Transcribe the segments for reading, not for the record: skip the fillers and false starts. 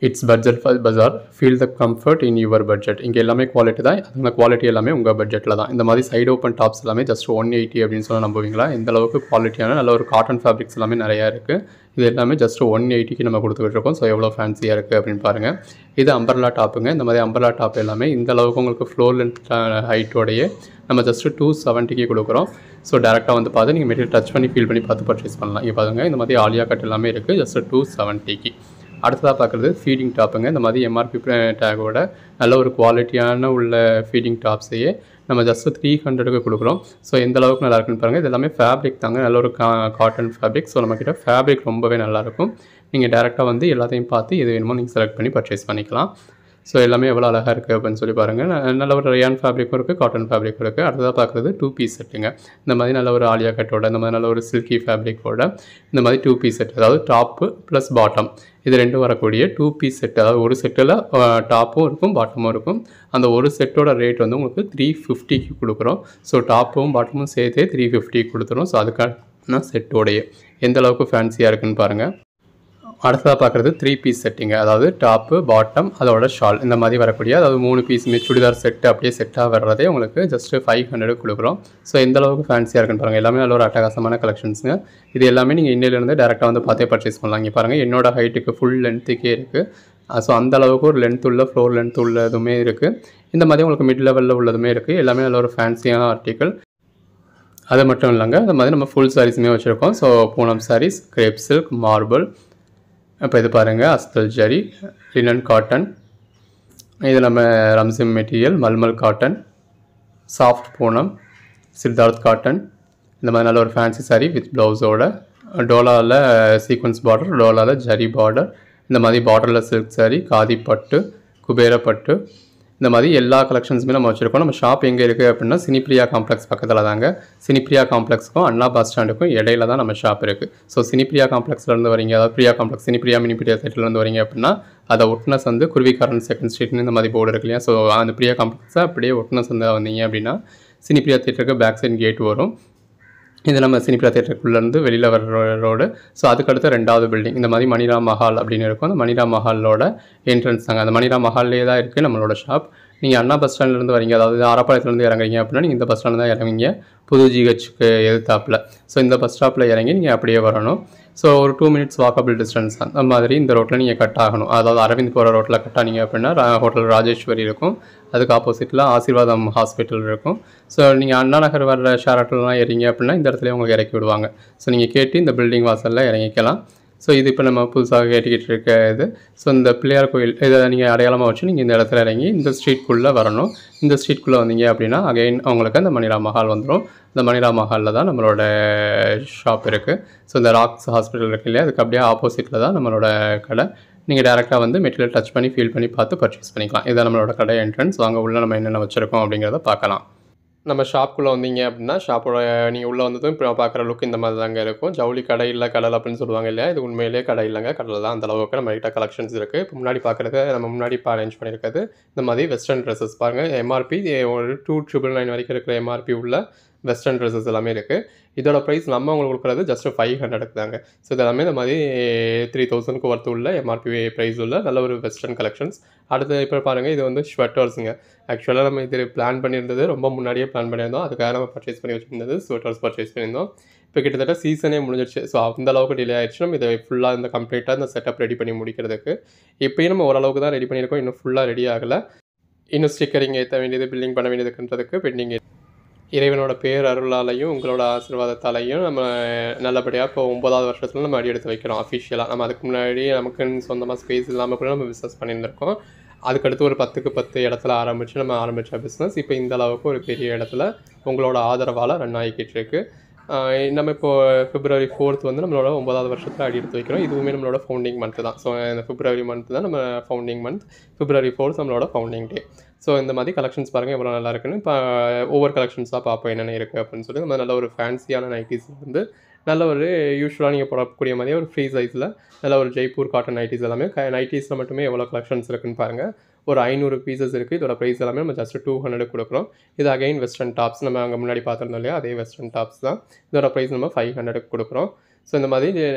It's budget bazaar, feel the comfort in your budget. இங்கே எல்லாமே quality தான். அந்த குவாலிட்டி எல்லாமே உங்கள் பட்ஜெட்டில் தான். இந்த மாதிரி சைடு ஓப்பன் டாப்ஸ் எல்லாமே ஜஸ்ட் 180 அப்படின்னு சொன்னால் நம்புவீங்களா? இந்த அளவுக்கு குவாலிட்டியான நல்ல ஒரு காட்டன் ஃபேப்ரிக்ஸ் எல்லாமே நிறையா இருக்குது. இது எல்லாமே ஜஸ்ட் 180க்கு நம்ம கொடுத்துக்கிட்டு இருக்கோம். ஸோ எவ்வளோ ஃபேன்சியாக இருக்குது அப்படின்னு பாருங்கள். இது அம்பர்லா டாப்புங்க. இந்த மாதிரி அம்பர்லா டாப் எல்லாமே இந்த அளவுக்கு உங்களுக்கு ஃப்ளோர் லென்த் ஹைட்டோடையே நம்ம ஜஸ்ட் 270க்கு கொடுக்குறோம். ஸோ டேரெக்டாக வந்து பார்த்து நீங்கள் மெட்டீரியல் டச் பண்ணி ஃபீல் பண்ணி பார்த்து பர்ச்சேஸ் பண்ணலாம். இங்கே பாருங்கள், இந்த மாதிரி ஆலியா கட் எல்லாமே இருக்குது ஜஸ்ட் 270க்கு. அடுத்ததாக பார்க்குறது ஃபீடிங் டாப்புங்க. இந்த மாதிரி எம்ஆர்பி டேகோட நல்ல ஒரு குவாலிட்டியான உள்ள ஃபீடிங் டாப்ஸையே நம்ம ஜஸ்ட் 300க்கு கொடுக்குறோம். ஸோ எந்த அளவுக்கு நல்லா இருக்குன்னு பாருங்கள். இது எல்லாமே ஃபேப்ரிக் தாங்க, நல்ல ஒரு காட்டன் ஃபேப்ரிக். ஸோ நம்மக்கிட்ட ஃபேப்ரிக் ரொம்பவே நல்லாயிருக்கும். நீங்கள் டேரெக்டாக வந்து எல்லாத்தையும் பார்த்து எது வேணுமோ நீங்கள் செலக்ட் பண்ணி பர்ச்சேஸ் பண்ணிக்கலாம். ஸோ எல்லாமே எவ்வளோ அழகாக இருக்குது அப்படின்னு சொல்லி பாருங்கள். நல்ல ஒரு ரயான் ஃபேப்ரிக்கும் இருக்குது, காட்டன் ஃபேப்ரிக்கும் இருக்குது. அடுத்ததாக பார்க்குறது 2 பீஸ் செட்டுங்க. இந்த மாதிரி நல்ல ஒரு ஆலியா கட்டோட, இந்த மாதிரி நல்ல ஒரு சில்கி ஃபேப்ரிக்கோட இந்த மாதிரி 2 பீஸ் செட், அதாவது டாப்பு ப்ளஸ் பாட்டம் இது ரெண்டும் வரக்கூடிய 2 பீஸ் செட். அதாவது ஒரு செட்டில் டாப்பும் இருக்கும் பாட்டமும் இருக்கும். அந்த ஒரு செட்டோட ரேட் வந்து உங்களுக்கு 350க்கு கொடுக்குறோம். ஸோ டாப்பும் பாட்டமும் சேர்த்தே 350க்கு கொடுத்துரும். ஸோ அதுக்கான செட்டோடைய எந்த அளவுக்கு ஃபேன்சியாக இருக்குன்னு பாருங்கள். அடுத்ததாக பார்க்குறது 3 பீஸ் செட்டிங்க. அதாவது டாப்பு, பாட்டம், அதோட ஷால் இந்த மாதிரி வரக்கூடிய, அதாவது 3 பீஸுமே சுடிதார் செட்டு அப்படியே செட்டாக வர்றதே உங்களுக்கு ஜஸ்ட்டு 500 கொடுக்குறோம். ஸோ எந்த அளவுக்கு ஃபேன்சியாக இருக்குன்னு பாருங்கள். எல்லாமே நல்ல ஒரு அட்டகாசமான கலெக்ஷன்ஸுங்க. இது எல்லாமே நீங்கள் இன்னிலேருந்து டேரெக்டாக வந்து பார்த்தே பர்ச்சேஸ் பண்ணலாம். இங்கே பாருங்கள், என்னோட ஹைட்டுக்கு ஃபுல் லென்த்துக்கே இருக்குது. ஸோ அந்த அளவுக்கு ஒரு லென்த் உள்ள, ஃப்ளோர் லென்த் உள்ளதுமே இருக்குது. இந்த மாதிரி உங்களுக்கு மிட் லெவலில் உள்ளதுமே இருக்குது. எல்லாமே நல்ல ஒரு ஃபேன்சியான ஆர்டிக்கல். அது மட்டும் இல்லைங்க, இந்த மாதிரி நம்ம ஃபுல் சாரீஸுமே வச்சுருக்கோம். So Poonam saris, crepe silk, marble, இப்போ இது பாருங்கள் அஸ்தல் ஜரி, லினன் காட்டன், இது நம்ம ரம்சிம் material, malmal cotton, soft Poonam, Siddharth cotton, இந்த மாதிரி நல்ல ஒரு ஃபேன்சி சாரீ வித் ப்ளவுஸோட, டோலாவில் சீக்வன்ஸ் பார்டர், டோலாவில் ஜரி பார்டர், இந்த மாதிரி பார்டரில் சில்க் சாரீ, காதி பட்டு, குபேர பட்டு, இந்த மாதிரி எல்லா கலெக்ஷன்ஸுமே நம்ம வச்சுருக்கோம். நம்ம ஷாப் எங்கே இருக்குது அப்படின்னா சினிப்ரியா காம்ப்ளெக்ஸ் பக்கத்தில் தாங்க. சினிப்ரியா காம்ப்ளெக்ஸுக்கும் அண்ணா பஸ் ஸ்டாண்டுக்கும் இடையில தான் நம்ம ஷாப் இருக்குது. ஸோ சினிப்ரியா காம்ப்ளெக்ஸ்லேருந்து வரீங்க, அதாவது பிரியா காம்ப்ளெக்ஸ், சினிப்ரியா மினிப்ரியா தேட்டர்லேருந்து வரீங்க அப்படின்னா அதை ஒட்டின சந்து குருவிக்காரன் செகண்ட் ஸ்ட்ரீட்னு இந்த மாதிரி போர்டு இருக்கு இல்லையா? ஸோ அந்த பிரியா காம்ப்ளெக்ஸை அப்படியே ஒட்டின சந்தை வந்தீங்க அப்படின்னா சினிப்ரியா தேட்டருக்கு பேக் சைட் கேட் வரும். இது நம்ம சினிப்ரியா தேட்டருக்குள்ளேருந்து வெளியில் வர ரோடு. ஸோ அதுக்கடுத்து 2வது பில்டிங் இந்த மாதிரி மணிரா மஹால் அப்படின்னு இருக்கும். அந்த மணிரா மஹாலோட என்ட்ரன்ஸ் தாங்க. அந்த மணிரா மஹால்லே தான் இருக்குது நம்மளோட ஷாப். நீங்கள் அண்ணா பஸ் ஸ்டாண்ட்லேருந்து வரீங்க, அதாவது ஆரப்பாளையத்துலேருந்து இறங்குறீங்க அப்படின்னா நீங்கள் இந்த பஸ் ஸ்டாண்டில் தான் இறங்குவீங்க, புது ஜிஹெச்சுக்கு எதிர்த்தாப்பில். ஸோ இந்த பஸ் ஸ்டாப்பில் இறங்கி நீங்கள் அப்படியே வரணும். ஸோ ஒரு 2 மினிட்ஸ் வாக்கபிள் டிஸ்டன்ஸ் அந்த மாதிரி இந்த ரோட்டில் நீங்கள் கட் ஆகணும். அதாவது அரவிந்த் போகிற ரோட்டில் கட் ஆனீங்க அப்படின்னா ஹோட்டல் ராஜேஸ்வரி இருக்கும். அதுக்கு ஆப்போசிட்டில் ஆசீர்வாதம் ஹாஸ்பிட்டல் இருக்கும். ஸோ நீங்கள் அண்ணா நகர் வர்ற ஷேராட்டெல்லாம் இறங்கி அப்படின்னா இந்த இடத்துல உங்களுக்கு இறக்கி விடுவாங்க. ஸோ நீங்கள் கேட்டு இந்த பில்டிங் வாசலில் இறங்கிக்கலாம். ஸோ இது இப்போ நம்ம புதுசாக கேட்டுக்கிட்டு இருக்க இது. ஸோ இந்த பிள்ளையார் கோயில் இதை நீங்கள் அடையாளமாக வச்சு நீங்கள் இந்த இடத்துல இறங்கி இந்த ஸ்ட்ரீட்குள்ளே வரணும். இந்த ஸ்ட்ரீட்குள்ளே வந்தீங்க அப்படின்னா அகைன் அவங்களுக்கு அந்த மணிரா மஹால் வந்துடும். இந்த மணிரா மஹாலில் தான் நம்மளோட ஷாப் இருக்குது. ஸோ இந்த ராக்ஸ் ஹாஸ்பிட்டல் இருக்கு இல்லையா, அதுக்கு அப்படியே ஆப்போசிட்டில் தான் நம்மளோட கடை. நீங்கள் டேரெக்டாக வந்து மெட்டீரியல் டச் பண்ணி ஃபீல் பண்ணி பார்த்து பர்ச்சேஸ் பண்ணிக்கலாம். இதான் நம்மளோட கடை என்ட்ரன்ஸ். வாங்க உள்ள நம்ம என்னென்ன வச்சுருக்கோம் அப்படிங்கிறத பார்க்கலாம். நம்ம ஷாப்புக்குள்ளே வந்தீங்க அப்படின்னா ஷாப்போட நீங்கள் உள்ளே வந்ததும் இப்போ பார்க்குற லுக் இந்த மாதிரி தாங்க இருக்கும். ஜவுளி கடை இல்லை கடல் அப்படின்னு சொல்லுவாங்க இல்லையா, இது உண்மையிலேயே கடை இல்லைங்க, கடலில் தான். அந்த அளவுக்கு நம்ம கிட்ட கலெக்ஷன்ஸ் இருக்குது. இப்போ முன்னாடி பார்க்குறது நம்ம முன்னாடி இப்போ அரேஞ்ச் பண்ணியிருக்கிறது இந்த மாதிரி வெஸ்டர்ன் ட்ரெஸ்ஸஸ் பாருங்கள். எம்ஆர்பி ஒரு 299 வரைக்கும் இருக்கிற எம்ஆர்பி உள்ள வெஸ்டர்ன் ட்ரெஸ்ஸஸ் எல்லாமே இருக்குது. இதோட ப்ரைஸ் நம்ம உங்களுக்கு கொடுக்குறது ஜஸ்ட் 500க்கு தாங்க. ஸோ இது எல்லாமே இந்த மாதிரி 3000க்கு ஒர்த்து உள்ள எம்ஆர்பி ப்ரைஸ் உள்ள நல்ல ஒரு வெஸ்டர்ன் கலெக்ஷன்ஸ். அடுத்து இப்போ பாருங்கள், இது வந்து ஸ்வெட்டர்ஸுங்க. ஆக்சுவலாக நம்ம இது பிளான் பண்ணியிருந்தது ரொம்ப முன்னாடியே பிளான் பண்ணியிருந்தோம். அதுக்காக நம்ம பர்ச்சேஸ் பண்ணி வச்சுருந்தது ஸ்வெட்டர்ஸ் பர்ச்சேஸ் பண்ணியிருந்தோம். இப்போ கிட்டத்தட்ட சீசனே முடிஞ்சிடுச்சு. ஸோ அந்த அளவுக்கு டிலே ஆகிடுச்சு. நம்ம இதை ஃபுல்லாக இந்த கம்ப்ளீட்டாக இந்த செட்டப் ரெடி பண்ணி முடிக்கிறதுக்கு இப்போயும் நம்ம ஓரளவுக்கு தான் ரெடி பண்ணியிருக்கோம். இன்னும் ஃபுல்லாக ரெடி ஆகலை. இன்னும் ஸ்டிக்கரிங் ஏற்ற வேண்டியது, பில்லிங் பண்ண வேண்டியதுன்றதுக்கு பெண்டிங். இறைவனோட பேர் அருளாலையும் உங்களோட ஆசீர்வாதத்தாலையும் நம்ம நல்லபடியாக இப்போ 9வது வருஷத்தில் நம்ம அடி எடுத்து வைக்கிறோம் அஃபிஷியலாக. நம்ம அதுக்கு முன்னாடி நமக்குன்னு சொந்தமாக ஸ்பேஸ் இல்லாமல் கூட நம்ம பிஸ்னஸ் பண்ணியிருந்திருக்கோம். அதுக்கடுத்து ஒரு 10க்கு 10 இடத்துல நம்ம ஆரம்பித்த பிஸ்னஸ் இப்போ இந்த அளவுக்கு ஒரு பெரிய இடத்துல உங்களோட ஆதரவால் ரன் ஆகிக்கிட்டு இருக்குது. நம்ம இப்போது February 4th வந்து நம்மளோட 9வது வருஷத்தில் அடி எடுத்து வைக்கிறோம். இதுவுமே நம்மளோட ஃபவுண்டிங் மந்த்து தான். ஸோ இந்த February மந்த் தான் நம்ம ஃபவுண்டிங் மந்த். February 4th நம்மளோட ஃபவுண்டிங் டே. ஸோ இந்த மாதிரி கலெக்ஷன்ஸ் பாருங்கள் எவ்வளோ நல்லா இருக்குன்னு. இப்போ ஒவ்வொரு கலெக்ஷன்ஸாக பார்ப்போம் என்னென்ன இருக்குது அப்படின்னு சொல்லி. நம்ம நல்ல ஒரு ஃபேன்சியான நைட்டிஸ் வந்து நல்ல ஒரு யூஸ்வலாக நீங்கள் போடக்கூடிய மாதிரியே ஒரு ஃப்ரீ சைஸில் நல்ல ஒரு ஜெய்ப்பூர் காட்டன் நைட்டிஸ் எல்லாமே நைட்டிஸில் மட்டுமே எவ்வளோ கலெக்ஷன்ஸ் இருக்குன்னு பாருங்கள். ஒரு 500 பீசஸ் இருக்குது. இதோட ப்ரைஸ் எல்லாமே நம்ம ஜஸ்ட் 200 கொடுக்குறோம். இது அகைன் வெஸ்டர்ன் டாப்ஸ். நம்ம அங்கே முன்னாடி பார்த்துருந்தோம் இல்லையா, அதே வெஸ்டர்ன் டாப்ஸ் தான். இதோட ப்ரைஸ் நம்ம 500 கொடுக்குறோம். ஸோ இந்த மாதிரி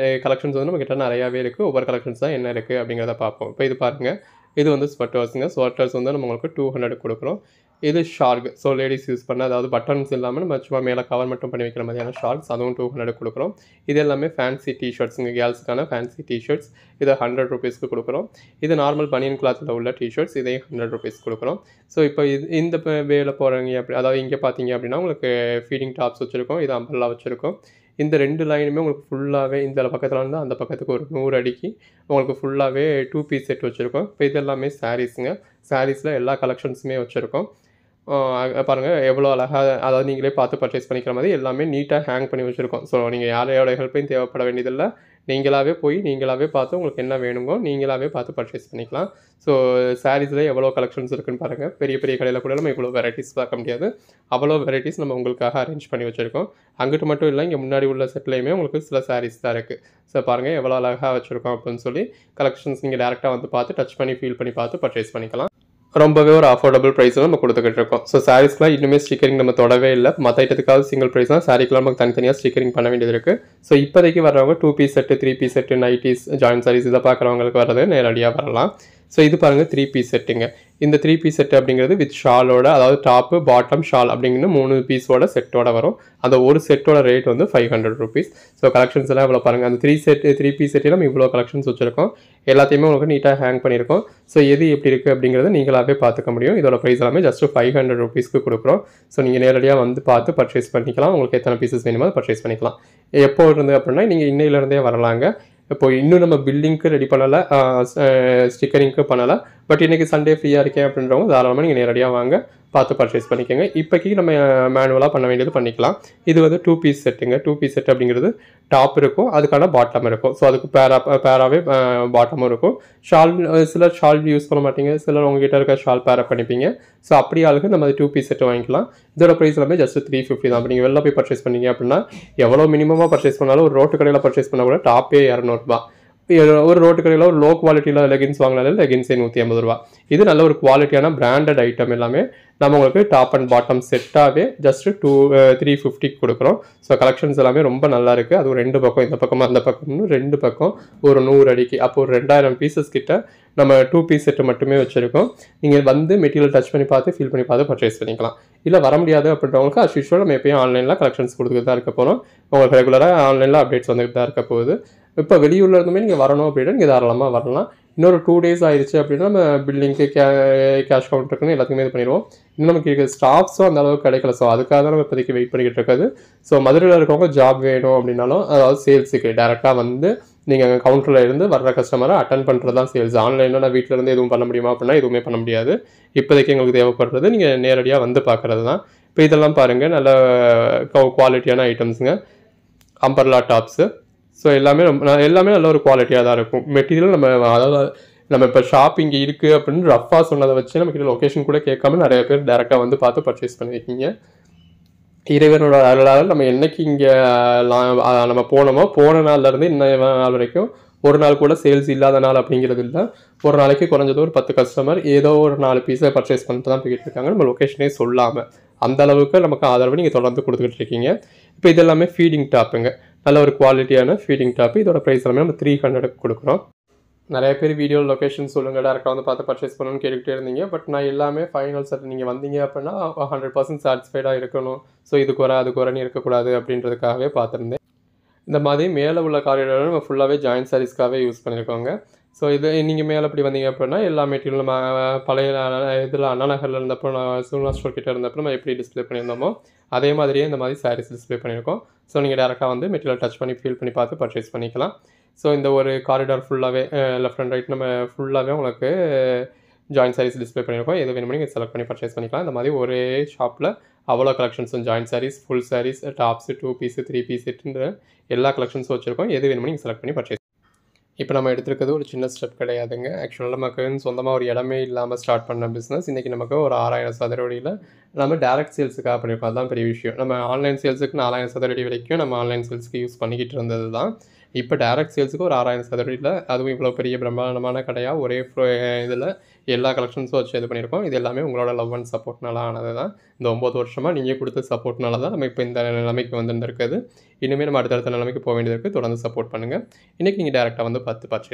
கலெக்ஷன்ஸ் வந்து நம்மக்கிட்ட நிறையாவே இருக்குது. ஒவ்வொரு கலெக்ஷன்ஸ் தான் என்ன இருக்குது அப்படிங்கிறத பார்ப்போம். இப்போ இது பாருங்கள், இது வந்து ஸ்வெட்டர்ஸுங்க. ஸ்வெட்டர்ஸ் வந்து நம்ம உங்களுக்கு 200 கொடுக்குறோம். இது ஷார்க். ஸோ லேடிஸ் யூஸ் பண்ண, அதாவது பட்டன்ஸ் இல்லாமல் நம்ம சும்மா மேலே கவர் மட்டும் பண்ணி வைக்கிற மாதிரியான ஷார்க்ஸ், அதுவும் 200 கொடுக்குறோம். இது எல்லாமே ஃபேன்சி டிஷர்ட்ஸுங்க, கேர்ள்ஸுக்கான ஃபேன்சி டிஷர்ட்ஸ். இதை 100 ருபீஸ்க்கு கொடுக்குறோம். இது நார்மல் பனியன் கிளாத்தில் உள்ள டிஷர்ட்ஸ், இதையும் 100 ருபீஸ் கொடுக்குறோம். ஸோ இப்போ இந்த வேல போகிறவங்க அப்படி இங்கே பார்த்தீங்க அப்படின்னா உங்களுக்கு ஃபீடிங் டாப்ஸ் வச்சுருக்கோம். இது அம்பர்லா வச்சுருக்கோம். இந்த 2 லைனுமே உங்களுக்கு ஃபுல்லாகவே இந்த பக்கத்தில் வந்து அந்த பக்கத்துக்கு ஒரு 100 அடிக்கு உங்களுக்கு ஃபுல்லாகவே 2 பீஸ் செட் வச்சுருக்கோம். இப்போ இது எல்லாமே சாரீஸுங்க. சாரீஸில் எல்லா கலெக்ஷன்ஸுமே வச்சுருக்கோம். பாருங்கள் எவ்வளோ அழகாக, அதாவது நீங்களே பார்த்து பர்ச்சேஸ் பண்ணிக்கிற மாதிரி எல்லாமே நீட்டாக ஹேங் பண்ணி வச்சுருக்கோம். ஸோ நீங்கள் யாரோட ஹெல்ப்பையும் தேவைப்பட வேண்டியதில்லை. நீங்களாகவே போய் நீங்களாகவே பார்த்து உங்களுக்கு என்ன வேணுமோ நீங்களாகவே பார்த்து பர்ச்சேஸ் பண்ணிக்கலாம். ஸோ சாரீஸில் எவ்வளோ கலெக்ஷன்ஸ் இருக்குன்னு பாருங்கள். பெரிய பெரிய கடையில் கூட நம்ம இவ்வளோ வெரைட்டிஸ் பார்க்க முடியாது. அவ்வளோ வெரைட்டிஸ் நம்ம உங்களுக்காக அரேஞ்ச் பண்ணி வச்சுருக்கோம். அங்கிட்டு மட்டும் இல்லை, இங்கே முன்னாடி உள்ள செட்லேயுமே உங்களுக்கு சில சாரீஸ் தான் இருக்குது. ஸோ பாருங்கள் எவ்வளோ அழகாக வச்சுருக்கோம் அப்படின்னு சொல்லி. கலெக்ஷன்ஸ் நீங்கள் டேரெக்டாக வந்து பார்த்து டச் பண்ணி ஃபீல் பண்ணி பார்த்து பர்ச்சேஸ் பண்ணிக்கலாம். ரொம்பவே ஒரு அஃபோர்டபுள் ப்ரைஸில் நம்ம கொடுத்துக்கிட்டு இருக்கோம். ஸோ சாரீஸ்க்குலாம் இன்னுமே ஸ்டிக்கரிங் நம்ம தொடவே இல்லை. மற்ற ஐட்டத்துக்காவது சிங்கிள் ப்ரைஸ் தான், சாரீக்கெலாம் நமக்கு தனித்தனியாக ஸ்டிக்கரிங் பண்ண வேண்டியது இருக்குது. ஸோ இப்போதைக்கு வர்றவங்க 2 piece set, 3 piece set, nighties, joint saris இதை பார்க்குறவங்களுக்கு வர்றது நேரடியாக வரலாம். ஸோ இது பாருங்கள் 3 பீஸ் செட்டுங்க. இந்த 3 பீஸ் செட் அப்படிங்கிறது வித் ஷாலோட, அதாவது டாப்பு பாட்டம் ஷால் அப்படிங்கிற 3 பீஸோட செட்டோட வரும். அந்த ஒரு செட்டோட ரேட் வந்து 500 ருபீஸ். ஸோ கலெக்ஷன்ஸ் எல்லாம் இவ்வளோ பாருங்கள். அந்த 3 பீஸ் செட்டில் நம்ம இவ்வளோ கலெக்ஷன்ஸ் வச்சுருக்கோம். எல்லாத்தையுமே உங்களுக்கு நீட்டாக ஹேங் பண்ணியிருக்கோம். ஸோ எது எப்படி இருக்குது அப்படிங்கிறத நீங்களாகவே பார்த்துக்க முடியும். இதோட ப்ரைஸ் எல்லாமே ஜஸ்ட் 500 ருபீஸ்க்கு கொடுக்குறோம். ஸோ நீங்கள் நேரடியாக வந்து பார்த்து பர்ச்சேஸ் பண்ணிக்கலாம். உங்களுக்கு எத்தனை பீசஸ் வேணுமோ அதை பர்ச்சேஸ் பண்ணிக்கலாம். எப்போ இருந்து அப்படின்னா நீங்கள் இன்னையிலேருந்தே வரலாங்க. இப்போ இன்னும் நம்ம பில்லிங்க்கு ரெடி பண்ணலை, ஸ்டிக்கரிங்க்கு பண்ணலை. பட் இன்றைக்கி சண்டே ஃப்ரீயாக இருக்கேன் அப்படின்றவங்க தாராளமாக நீங்கள் நேரடியாக வாங்க, பார்த்து பர்ச்சேஸ் பண்ணிக்கோங்க. இப்போக்கி நம்ம மேனுவலாக பண்ண வேண்டியது பண்ணிக்கலாம். இது வந்து 2 பீஸ் செட்டுங்க. 2 பீஸ் செட் அப்படிங்கிறது டாப் இருக்கும், அதுக்கான பாட்டம் இருக்கும். ஸோ அதுக்கு பேராகவே பாட்டமும் இருக்கும். ஷால் சிலர் ஷால் யூஸ் பண்ண மாட்டீங்க, சிலர் உங்ககிட்ட இருக்க ஷால் பேரப் பண்ணிப்பீங்க. ஸோ அப்படி ஆளுக்கு நம்ம 2 பீஸ் செட்டு வாங்கிக்கலாம். இதோட ப்ரைஸ் எல்லாமே ஜஸ்ட் 350 தான். அப்போ நீங்கள் வெளில போய் பர்ச்சேஸ் பண்ணீங்க அப்படின்னா எவ்வளோ மினிமமாக பர்ச்சேஸ் பண்ணாலும், ஒரு ரோட்டு கடையில் பர்ச்சேஸ் பண்ணால் கூட டாப்பே 200 ரூபா. ஒரு ரோட்டு கடையில் ஒரு லோ குவாலிட்டியில் லெகின்ஸ் வாங்கினாலும் லெகின்ஸே 150 ரூபா. இது நல்ல ஒரு குவாலிட்டியான பிராண்டட் ஐட்டம். எல்லாமே நம்ம உங்களுக்கு டாப் அண்ட் பாட்டம் செட்டாகவே ஜஸ்ட் 350 கொடுக்குறோம். ஸோ கலெக்ஷன்ஸ் எல்லாமே ரொம்ப நல்லா இருக்குது. அது ஒரு 2 பக்கம், இந்த பக்கமாக அந்த பக்கம்னு 2 பக்கம் ஒரு 100 அடிக்கு, அப்போ ஒரு 2000 பீசஸ் கிட்ட நம்ம 2 பீஸ் செட்டு மட்டுமே வச்சுருக்கோம். நீங்கள் வந்து மெட்டீரியல் டச் பண்ணி பார்த்து ஃபீல் பண்ணி பார்த்து பர்ச்சேஸ் பண்ணிக்கலாம். இல்லை வர முடியாது அப்படின்றவங்களுக்கு அஸ் யூஷுவல் நம்ம எப்பயும் ஆன்லைனில் கலெக்ஷன்ஸ் கொடுத்துட்டு தான் இருக்க போகிறோம். உங்களுக்கு ரெகுலராக ஆன்லைனில் அப்டேட்ஸ் வந்துட்டு தான் இருக்க போகுது. இப்போ வெளியூரில் இருந்துமே நீங்கள் வரணும் அப்படின்னா நீங்கள் தாராளமாக வரலாம். இன்னொரு 2 டேஸ் ஆயிடுச்சு அப்படின்னா நம்ம பில்லிங்க்கு கேஷ் கவுண்டருக்குன்னு எல்லாத்துக்குமே இது பண்ணிடுவோம். இன்னும் நமக்கு இருக்கிற ஸ்டாஃப்ஸும் அந்த அளவுக்கு கிடைக்கல. ஸோ அதுக்காக தான் நம்ம இப்போதைக்கு வெயிட் பண்ணிக்கிட்டு இருக்காது. ஸோ மதுரையில் இருக்கவங்க ஜாப் வேணும் அப்படின்னாலும், அதாவது சேல்ஸுக்கு டேரெக்டாக வந்து நீங்கள் கவுண்டரில் இருந்து வர்ற கஸ்டமரை அட்டன் பண்ணுறது தான் சேல்ஸ். ஆன்லைனில் நான் வீட்டில் இருந்து எதுவும் பண்ண முடியுமா அப்படின்னா எதுவுமே பண்ண முடியாது. இப்போதைக்கு எங்களுக்கு தேவைப்படுறது நீங்கள் நேரடியாக வந்து பார்க்குறது தான். இப்போ இதெல்லாம் பாருங்கள், நல்ல குவாலிட்டியான ஐட்டம்ஸுங்க. Umbrella tops. ஸோ எல்லாமே நல்ல ஒரு குவாலிட்டியாக தான் இருக்கும். மெட்டீரியல் நம்ம, அதாவது நம்ம இப்போ ஷாப் இங்கே இருக்குது அப்படின்னு ரஃபாக சொன்னதை வச்சு நமக்கு லொக்கேஷன் கூட கேட்காம நிறைய பேர் டேரெக்டாக வந்து பார்த்து பர்ச்சேஸ் பண்ணியிருக்கீங்க. இறைவனோட அருளால் நம்ம என்னைக்கு இங்கே நம்ம போன நாள்லேருந்து இன்னும் நாள் வரைக்கும் ஒரு நாள் கூட சேல்ஸ் இல்லாத நாள் அப்படிங்கிறது இல்லை. ஒரு நாளைக்கு குறைஞ்சது ஒரு 10 கஸ்டமர் ஏதோ ஒரு 4 பீஸை பர்ச்சேஸ் பண்ணிட்டு தான் போய்கிட்டு இருக்காங்க, நம்ம லொக்கேஷனே சொல்லாமல். அந்த அளவுக்கு நமக்கு ஆதரவு நீங்கள் தொடர்ந்து கொடுத்துக்கிட்டு இருக்கீங்க. இப்போ இது எல்லாமே ஃபீடிங் டாப்புங்க. நல்ல ஒரு குவாலிட்டியான ஃபீடிங் டாப்பு. இதோட ப்ரைஸ் எல்லாமே நம்ம 300 கொடுக்குறோம். நிறைய பேர் வீடியோ லொக்கேஷன் சொல்லுங்கள், டேரெக்டாக வந்து பார்த்து பர்ச்சேஸ் பண்ணணும்னு கேட்டுக்கிட்டே இருந்தீங்க. பட் நான் எல்லாமே ஃபைனல் செட் நீங்கள் வந்தீங்க அப்படின்னா 100% சாட்டிஸ்ஃபைடாக இருக்கணும். ஸோ இதுக்கு அதுக்கு வரன்னு இருக்கக்கூடாது அப்படின்றதுக்காகவே பார்த்துருந்தேன். இந்த மாதிரி மேலே உள்ள காரிடார் நம்ம ஃபுல்லாகவே ஜாயின்ட் சாரீஸ்க்காகவே யூஸ் பண்ணியிருக்கோங்க. ஸோ இது நீங்கள் மேலே அப்படி வந்தீங்க அப்படின்னா எல்லா மெட்டீரியல் நம்ம பழைய இதில் அண்ணா நகரில் இருந்தப்போ, நான் சூனா ஸ்டோர் கிட்டே இருந்தப்போ நம்ம எப்படி டிஸ்பிளே பண்ணியிருந்தோமோ அதே மாதிரியே இந்த மாதிரி சாரீஸ் டிஸ்பிளே பண்ணியிருக்கோம். ஸோ நீங்கள் டேரெக்டாக வந்து மெட்டீரியல் டச் பண்ணி ஃபீல் பண்ணி பார்த்து பர்ச்சேஸ் பண்ணிக்கலாம். ஸோ இந்த ஒரு காரிடார் ஃபுல்லாகவே லெஃப்ட் அண்ட் ரைட் நம்ம ஃபுல்லாகவே உங்களுக்கு ஜாயின்ட் சாரீஸ் டிஸ்பிளே பண்ணியிருக்கோம். எது வேணுமோ நீங்கள் செலக்ட் பண்ணி பர்ச்சேஸ் பண்ணிக்கலாம். இந்த மாதிரி ஒரே ஷாப்பில் அவ்வளோ கலெக்ஷன்ஸும் joint saris, full saris, tops, 2 piece, 3 piece செட்டுன்ற எல்லா கலெக்ஷன்ஸும் வச்சுருக்கோம். எது வேணுமோ நீங்கள் செலக்ட் பண்ணி பர்ச்சேஸ். இப்போ நம்ம எடுத்துருக்கிறது ஒரு சின்ன ஸ்டெப் கிடையாதுங்க. ஆக்சுவலாக நமக்கு சொந்தமாக ஒரு இடமே இல்லாமல் ஸ்டார்ட் பண்ண பிஸ்னஸ் இன்றைக்கி நமக்கு ஒரு 6000 சதுரடியில் நம்ம டேரக்ட் சேல்ஸுக்காக பண்ணியிருக்கோம். அதுதான் பெரிய விஷயம். நம்ம ஆன்லைன் சேல்ஸுக்கு 4000 சதுரடி வரைக்கும் நம்ம ஆன்லைன் சேல்ஸுக்கு யூஸ் பண்ணிக்கிட்டு இருந்தது தான். இப்போ டைரக்ட் சேல்ஸுக்கு ஒரு 6000 சதுரடியில் அதுவும் இவ்வளோ பெரிய பிரம்மாண்டமான கடையாக ஒரே இதில் எல்லா கலெக்ஷன்ஸும் வச்சு இது பண்ணியிருக்கோம். இது எல்லாமே உங்களோட லவ் அண்ட் சப்போர்ட்னால ஆனது தான். இந்த 9 வருஷமாக நீங்கள் கொடுத்த சப்போர்ட்னால தான் நம்ம இப்போ இந்த நிலைமைக்கு வந்துருக்குது. இனிமேல் நம்ம அடுத்தடுத்த நிலைமைக்கு போக வேண்டியது இருக்குது. தொடர்ந்து சப்போர்ட் பண்ணுங்கள். இன்றைக்கி நீங்கள் டேரெக்டாக வந்து பார்த்து பர்ச்சேஸ்